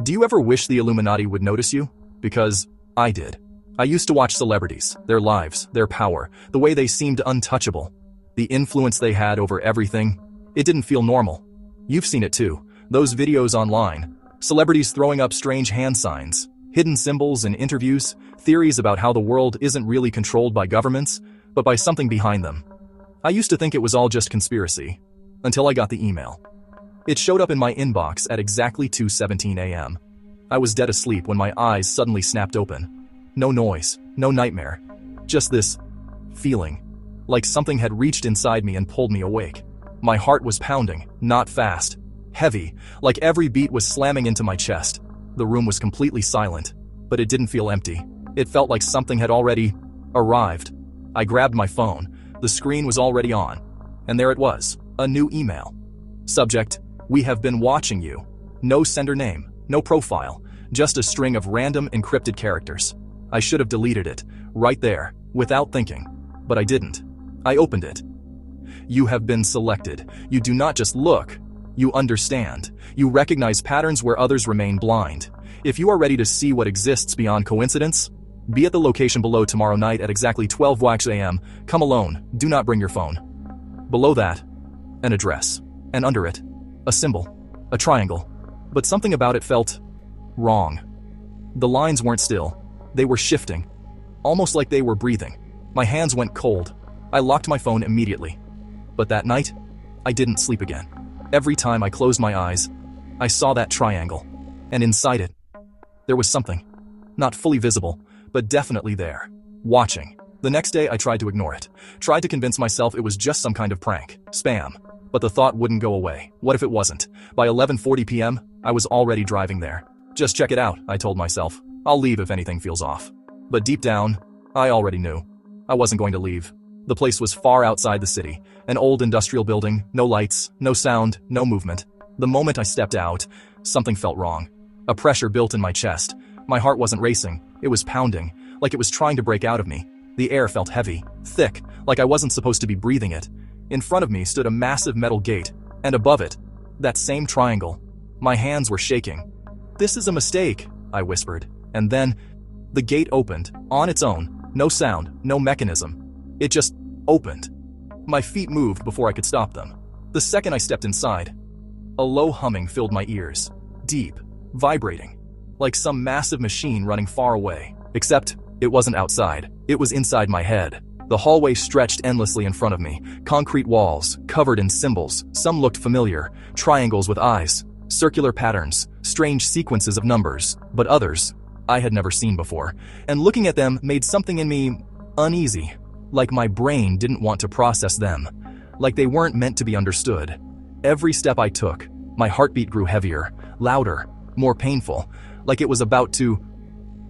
Do you ever wish the Illuminati would notice you? Because I did. I used to watch celebrities, their lives, their power, the way they seemed untouchable, the influence they had over everything. It didn't feel normal. You've seen it too. Those videos online. Celebrities throwing up strange hand signs, hidden symbols in interviews, theories about how the world isn't really controlled by governments, but by something behind them. I used to think it was all just conspiracy, until I got the email. It showed up in my inbox at exactly 2:17 a.m. I was dead asleep when my eyes suddenly snapped open. No noise, no nightmare. Just this feeling, like something had reached inside me and pulled me awake. My heart was pounding, not fast, heavy, like every beat was slamming into my chest. The room was completely silent, but it didn't feel empty. It felt like something had already arrived. I grabbed my phone. The screen was already on. And there it was, a new email. Subject: "We have been watching you." No sender name, no profile, just a string of random encrypted characters. I should have deleted it, right there, without thinking. But I didn't. I opened it. "You have been selected. You do not just look. You understand. You recognize patterns where others remain blind. If you are ready to see what exists beyond coincidence, be at the location below tomorrow night at exactly 12 a.m. Come alone. Do not bring your phone." Below that, an address. And under it, a symbol. A triangle. But something about it felt wrong. The lines weren't still. They were shifting. Almost like they were breathing. My hands went cold. I locked my phone immediately. But that night, I didn't sleep again. Every time I closed my eyes, I saw that triangle. And inside it, there was something. Not fully visible, but definitely there. Watching. The next day I tried to ignore it. Tried to convince myself it was just some kind of prank. Spam. But the thought wouldn't go away. What if it wasn't? By 11:40 p.m., I was already driving there. Just check it out, I told myself. I'll leave if anything feels off. But deep down, I already knew. I wasn't going to leave. The place was far outside the city. An old industrial building, no lights, no sound, no movement. The moment I stepped out, something felt wrong. A pressure built in my chest. My heart wasn't racing. It was pounding, like it was trying to break out of me. The air felt heavy, thick, like I wasn't supposed to be breathing it. In front of me stood a massive metal gate, and above it, that same triangle. My hands were shaking. "This is a mistake," I whispered. And then, the gate opened, on its own, no sound, no mechanism. It just opened. My feet moved before I could stop them. The second I stepped inside, a low humming filled my ears, deep, vibrating, like some massive machine running far away. Except, it wasn't outside, it was inside my head. The hallway stretched endlessly in front of me, concrete walls, covered in symbols. Some looked familiar, triangles with eyes, circular patterns, strange sequences of numbers, but others I had never seen before, and looking at them made something in me uneasy, like my brain didn't want to process them, like they weren't meant to be understood. Every step I took, my heartbeat grew heavier, louder, more painful, like it was about to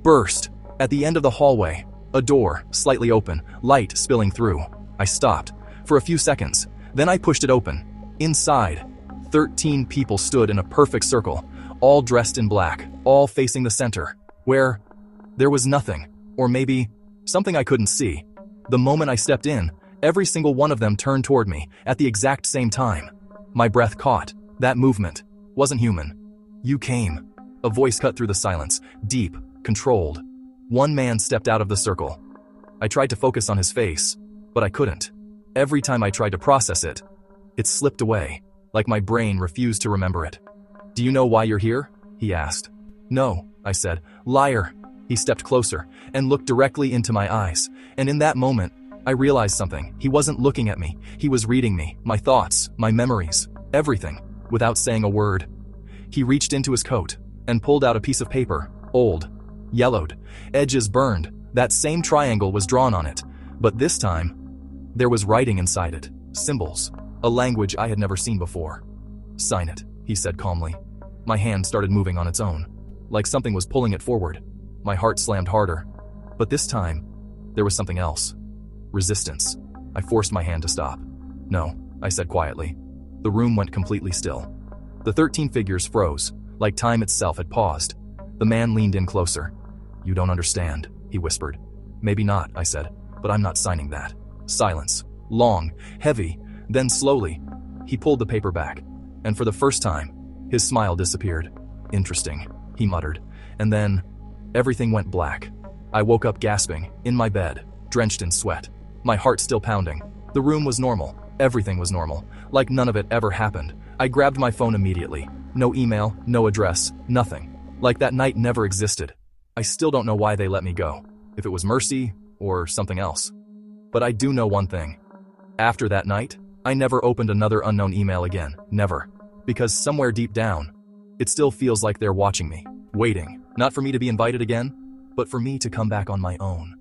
burst. At the end of the hallway, a door, slightly open, light spilling through. I stopped, for a few seconds, then I pushed it open. Inside, 13 people stood in a perfect circle, all dressed in black, all facing the center, where there was nothing, or maybe something I couldn't see. The moment I stepped in, every single one of them turned toward me at the exact same time. My breath caught. That movement wasn't human. "You came." A voice cut through the silence, deep, controlled. One man stepped out of the circle. I tried to focus on his face, but I couldn't. Every time I tried to process it, it slipped away, like my brain refused to remember it. "Do you know why you're here?" he asked. "No," I said. "Liar." He stepped closer and looked directly into my eyes, and in that moment, I realized something. He wasn't looking at me. He was reading me, my thoughts, my memories, everything, without saying a word. He reached into his coat and pulled out a piece of paper, old, yellowed, edges burned. That same triangle was drawn on it, but this time, there was writing inside it, symbols, a language I had never seen before. "Sign it," he said calmly. My hand started moving on its own, like something was pulling it forward. My heart slammed harder, but this time, there was something else. Resistance. I forced my hand to stop. "No," I said quietly. The room went completely still. The 13 figures froze, like time itself had paused. The man leaned in closer. "You don't understand," he whispered. "Maybe not," I said, "but I'm not signing that." Silence. Long, heavy, then slowly, he pulled the paper back, and for the first time, his smile disappeared. "Interesting," he muttered. And then, everything went black. I woke up gasping, in my bed, drenched in sweat. My heart still pounding. The room was normal. Everything was normal. Like none of it ever happened. I grabbed my phone immediately. No email, no address, nothing. Like that night never existed. I still don't know why they let me go. If it was mercy, or something else. But I do know one thing. After that night, I never opened another unknown email again. Never. Because somewhere deep down, it still feels like they're watching me. Waiting. Not for me to be invited again, but for me to come back on my own.